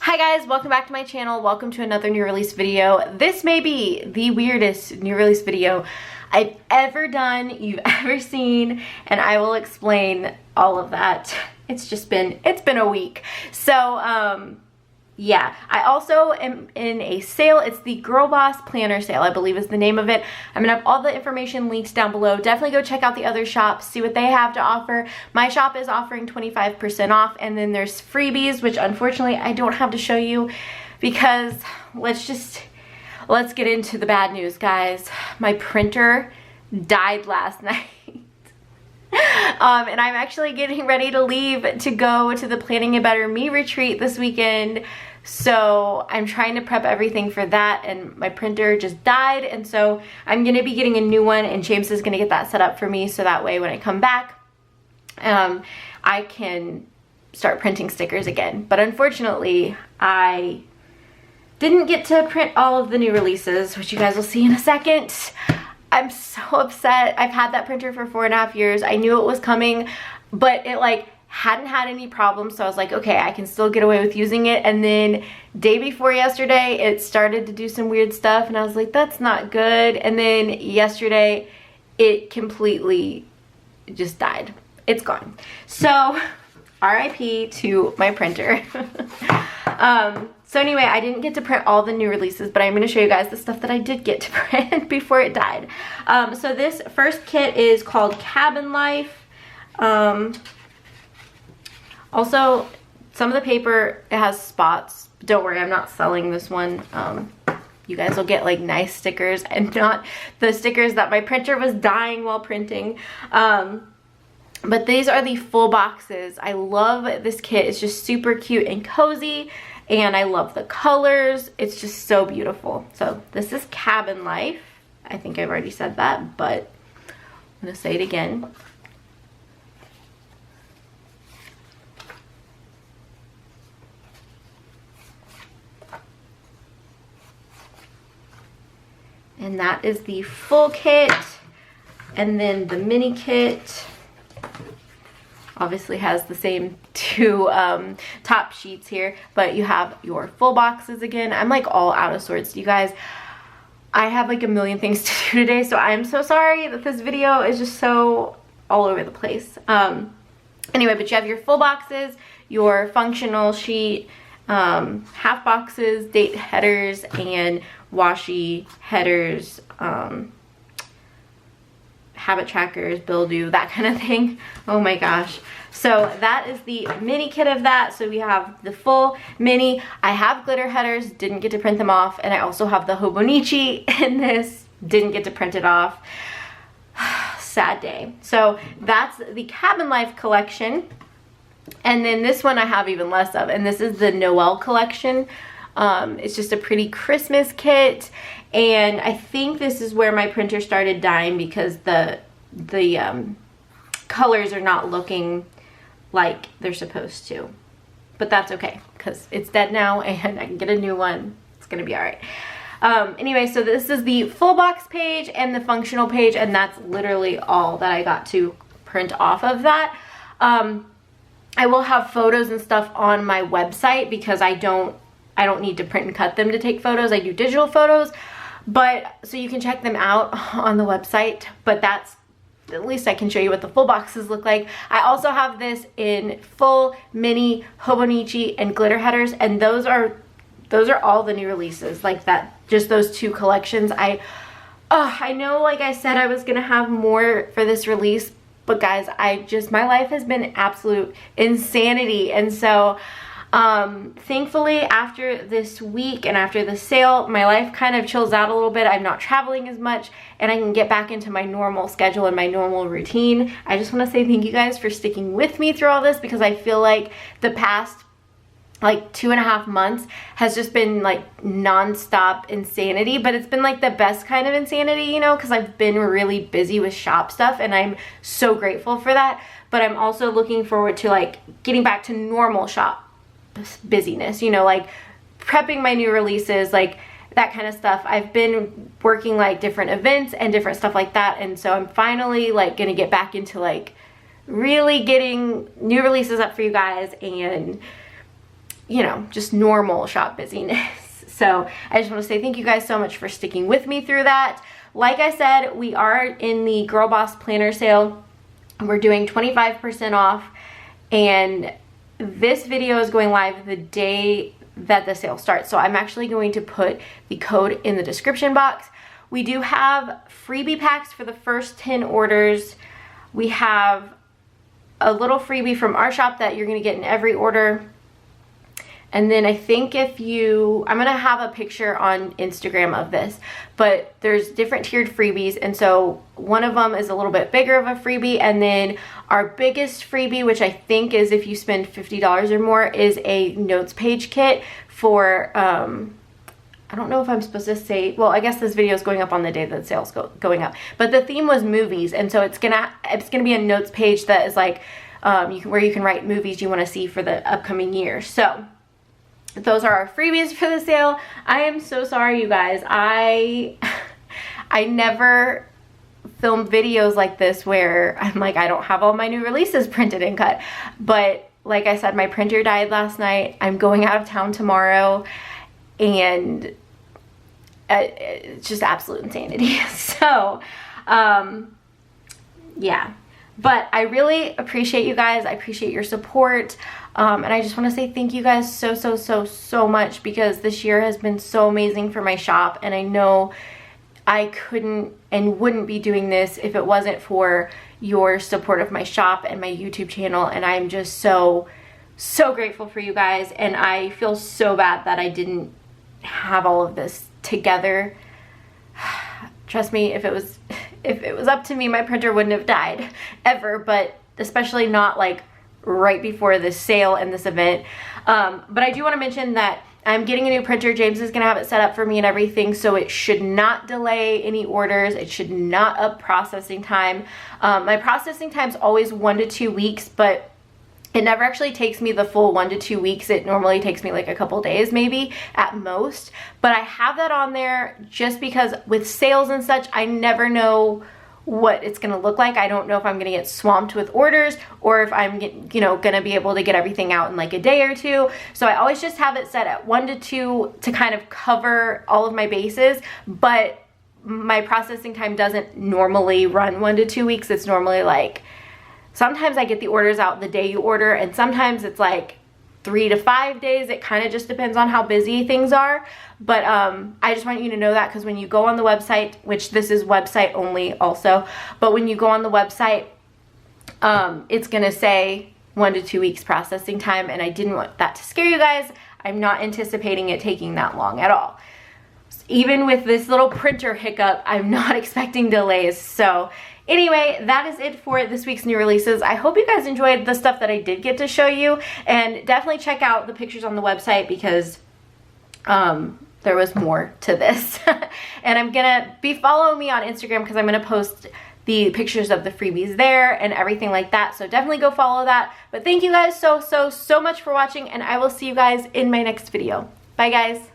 Hi guys, welcome back to my channel. Welcome to another new release video. This may be the weirdest new release video I've ever done, you've ever seen, and I will explain all of that. It's been a week. So, yeah, I also am in a sale. It's the Girl Boss Planner Sale, I believe is the name of it. I'm gonna have all the information linked down below. Definitely go check out the other shops, see what they have to offer. My shop is offering 25% off, and then there's freebies, which unfortunately I don't have to show you because let's get into the bad news, guys. My printer died last night. And I'm actually getting ready to leave to go to the Planning a Better Me retreat this weekend. So I'm trying to prep everything for that, and my printer just died, and so I'm going to be getting a new one, and James is going to get that set up for me so that way when I come back, I can start printing stickers again. But unfortunately, I didn't get to print all of the new releases, which you guys will see in a second. I'm so upset. I've had that printer for 4.5 years. I knew it was coming, but it hadn't had any problems, so I was like, okay, I can still get away with using it. And then day before yesterday, it started to do some weird stuff, and I was like, that's not good. And then yesterday, it completely just died. It's gone. So RIP to my printer. So anyway, I didn't get to print all the new releases, but I'm going to show you guys the stuff that I did get to print before it died. So this first kit is called Cabin Life. Also, some of the paper, it has spots. Don't worry, I'm not selling this one. You guys will get nice stickers and not the stickers that my printer was dying while printing. But these are the full boxes. I love this kit. It's just super cute and cozy, and I love the colors. It's just so beautiful. So this is Cabin Life. I think I've already said that, but I'm gonna say it again. And that is the full kit. And then the mini kit obviously has the same two top sheets here, but you have your full boxes again. I'm all out of sorts, you guys. I have a million things to do today, so I'm so sorry that this video is just so all over the place. Anyway, but you have your full boxes, your functional sheet, half boxes, date headers, and washi headers, habit trackers, bill due, that kind of thing. Oh my gosh. So that is the mini kit of that. So we have the full mini. I have glitter headers, didn't get to print them off, and I also have the Hobonichi in this, didn't get to print it off. Sad day. So that's the Cabin Life collection. And then this one I have even less of, and this is the Noel collection. It's just a pretty Christmas kit, and I think this is where my printer started dying because the colors are not looking like they're supposed to. But that's okay because it's dead now and I can get a new one. It's gonna be all right. Anyway, so this is the full box page and the functional page, and that's literally all that I got to print off of that. I will have photos and stuff on my website because I don't need to print and cut them to take photos. I do digital photos, but so you can check them out on the website, but that's, at least I can show you what the full boxes look like. I also have this in full, mini, Hobonichi, and glitter headers, and those are all the new releases, that, just those two collections. I know, like I said, I was gonna have more for this release, but guys, my life has been absolute insanity, and so thankfully after this week and after the sale, my life kind of chills out a little bit. I'm not traveling as much, and I can get back into my normal schedule and my normal routine. I just want to say thank you guys for sticking with me through all this, because I feel like the past 2.5 months has just been non-stop insanity, but it's been the best kind of insanity, you know, because I've been really busy with shop stuff, and I'm so grateful for that. But I'm also looking forward to getting back to normal shop busyness, you know, prepping my new releases, that kind of stuff. I've been working different events and different stuff like that, and so I'm finally gonna get back into really getting new releases up for you guys. And you know, just normal shop busyness. So I just want to say thank you guys so much for sticking with me through that. Like I said, we are in the Girl Boss Planner sale. We're doing 25% off, and this video is going live the day that the sale starts. So I'm actually going to put the code in the description box. We do have freebie packs for the first 10 orders. We have a little freebie from our shop that you're gonna get in every order. And then I think I'm gonna have a picture on Instagram of this, but there's different tiered freebies. And so one of them is a little bit bigger of a freebie. And then our biggest freebie, which I think is if you spend $50 or more, is a notes page kit for, I don't know if I'm supposed to say, well, I guess this video is going up on the day that the sale's going up, but the theme was movies. And so it's gonna be a notes page that is like, where you can write movies you wanna see for the upcoming year. So those are our freebies for the sale. I am so sorry, you guys. I never filmed videos like this where I'm like, I don't have all my new releases printed and cut. But like I said, my printer died last night. I'm going out of town tomorrow, and it's just absolute insanity. So, yeah. But I really appreciate you guys. I appreciate your support. And I just want to say thank you guys so much, because this year has been so amazing for my shop. And I know I couldn't and wouldn't be doing this if it wasn't for your support of my shop and my YouTube channel. And I'm just so grateful for you guys. And I feel so bad that I didn't have all of this together. Trust me, if it was up to me, my printer wouldn't have died ever, but especially not like right before this sale and this event. But I do want to mention that I'm getting a new printer. James is going to have it set up for me and everything, so it should not delay any orders. It should not up processing time. My processing time is always 1 to 2 weeks, but it never actually takes me the full 1 to 2 weeks. It normally takes me like a couple days maybe at most. But I have that on there just because with sales and such, I never know what it's gonna look like. I don't know if I'm gonna get swamped with orders or if I'm gonna be able to get everything out in like a day or two. So I always just have it set at 1 to 2 to kind of cover all of my bases. But my processing time doesn't normally run 1 to 2 weeks. It's normally like, sometimes I get the orders out the day you order, and sometimes it's like 3 to 5 days. It kind of just depends on how busy things are. But I just want you to know that, because when you go on the website, which this is website only also, but when you go on the website, it's gonna say 1 to 2 weeks processing time, and I didn't want that to scare you guys. I'm not anticipating it taking that long at all. Even with this little printer hiccup, I'm not expecting delays. So anyway, that is it for this week's new releases. I hope you guys enjoyed the stuff that I did get to show you, and definitely check out the pictures on the website, because there was more to this. And I'm gonna be following me on Instagram, because I'm gonna post the pictures of the freebies there and everything like that. So definitely go follow that. But thank you guys so much for watching, and I will see you guys in my next video. Bye guys.